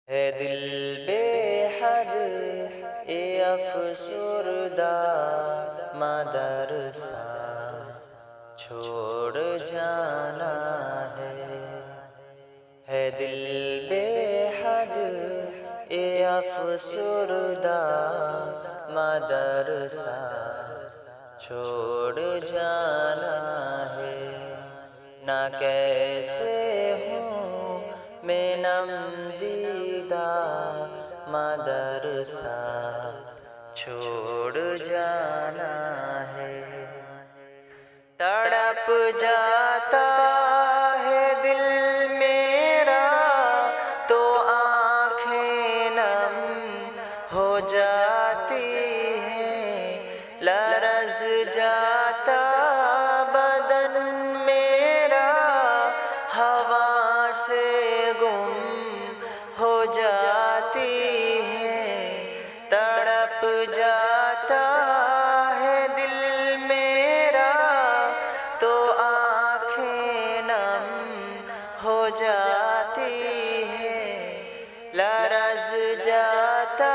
ہے دل بے حد اے افسردہ مدرسہ چھوڑ جانا ہے دل بے حد اے افسردہ مدرسہ چھوڑ جانا ہے نہ کیسے ہوں میں نم دیدہ مدرسہ چھوڑ جانا ہے تڑپ جاتا ہے دل میرا تو آنکھیں نم ہو جاتی ہیں لرز جاتا بدن میرا ہوا سے گم ہو جاتی ہے تڑپ جاتا ہے دل میرا تو آنکھیں نم ہو جاتی ہیں لرز جاتا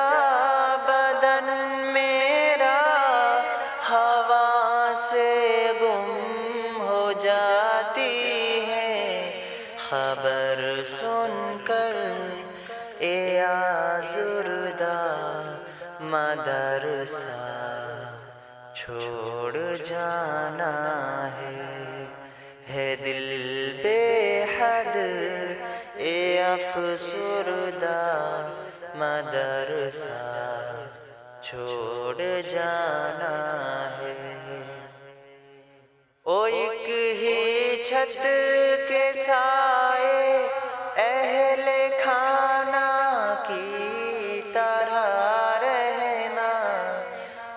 بدن میرا ہوا سے گم ہو جاتی ہے خبر سن کر اے آزردہ مدرسہ چھوڑ جانا ہے دل بے حد اے افسردہ مدرسہ چھوڑ جانا ہے او ایک ہی چھت کے سائے اہل کھانا کی طرح رہنا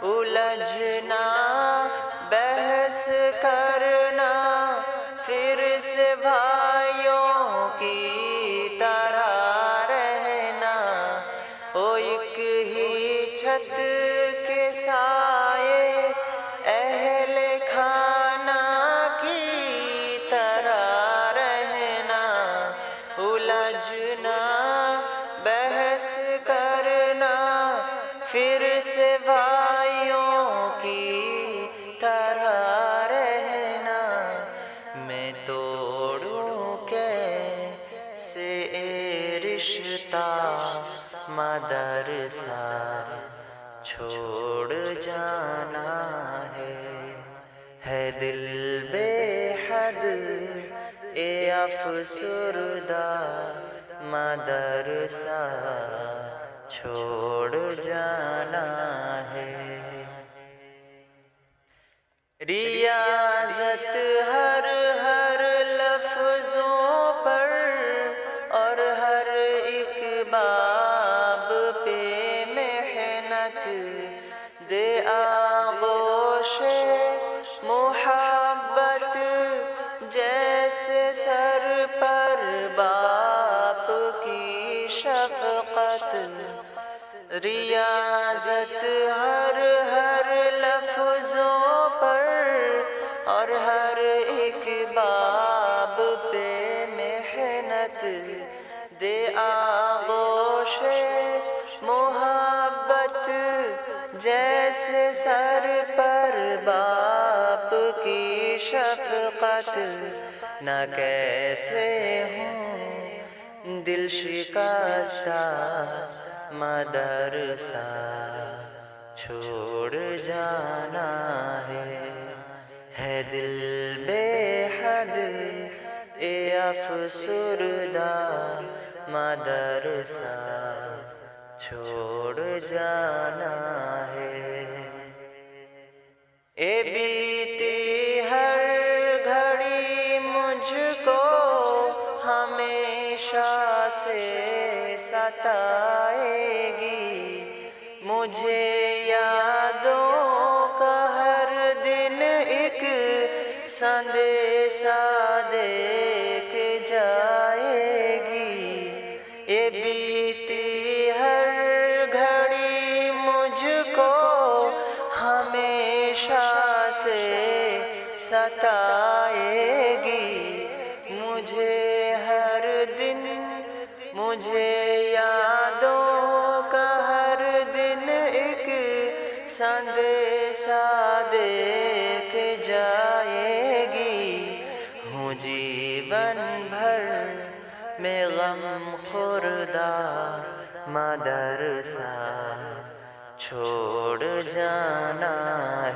الجھنا بحث کرنا پھر سے بھائیوں کی طرح رہنا او ایک ہی چھت کے سائے اہل کھانا کی طرح رہنا الجھنا بحث کرنا پھر سے بھائیوں کی طرح رہنا میں توڑوں کیسے اے رشتہ مدرسہ چھوڑ جانا ہے دل بے حد اے افسردہ مدرسہ چھوڑ جانا ہے ریاضت ہر ہر لفظوں پر اور ہر ایک باب پہ محنت دے آغوش محبت جیسے سر پر باپ کی شفقت ریاضت ہر ہر لفظوں پر اور ہر ایک باب پہ محنت دے آغوش محبت جیسے سر پر باپ کی شفقت نہ کیسے ہوں دل شکستہ مدرسہ چھوڑ جانا ہے دل بے حد اے افسردہ مدرسہ چھوڑ جانا ہے اے بیتی ہر گھڑی مجھ کو ہمیشہ سے ستائے گی مجھے یادوں کا ہر دن ایک سندیسہ دے کے جائے گی یہ بیتی ہر گھڑی مجھ کو ہمیشہ سے ستائے گی مجھے ہر دن مجھے یادوں کا ہر دن ایک سندیسا دے کے جائے گی، ہوں جیون بھر میں غم خوردہ مدرسہ چھوڑ جانا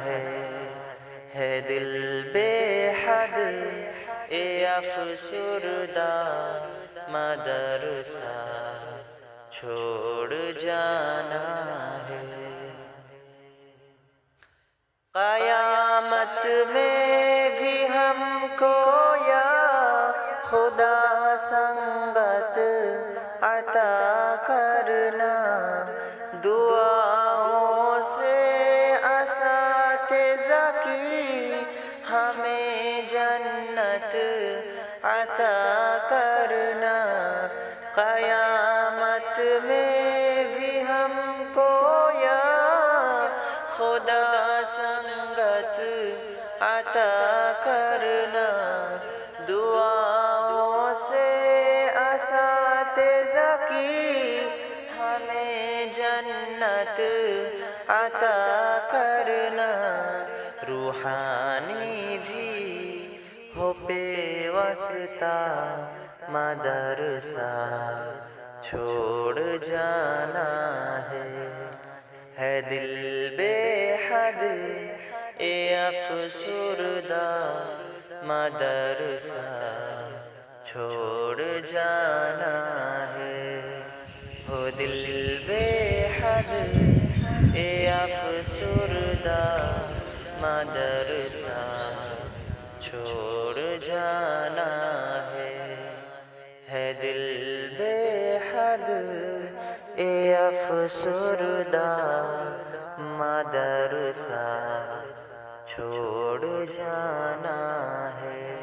ہے دل بے حد افسردہ مدرسہ چھوڑ جانا ہے۔ قیامت میں بھی ہم کو یا خدا سنگت عطا کرنا، دعاؤں سے اساتذہ کی ہمیں جنت عطا کرنا۔ قیامت میں بھی ہم کو یا خدا سنگت عطا کرنا، دعاؤں سے اساتذہ کی ہمیں جنت عطا کرنا۔ روحانی بھی ہو پیوستہ مدرسہ چھوڑ جانا ہے دل بے حد افسردہ مدرسہ چھوڑ جانا ہے، ہو دل بے حد افسردہ مدرسہ چھوڑ جانا ہے دل بے حد افسردہ مدرسہ چھوڑ جانا ہے۔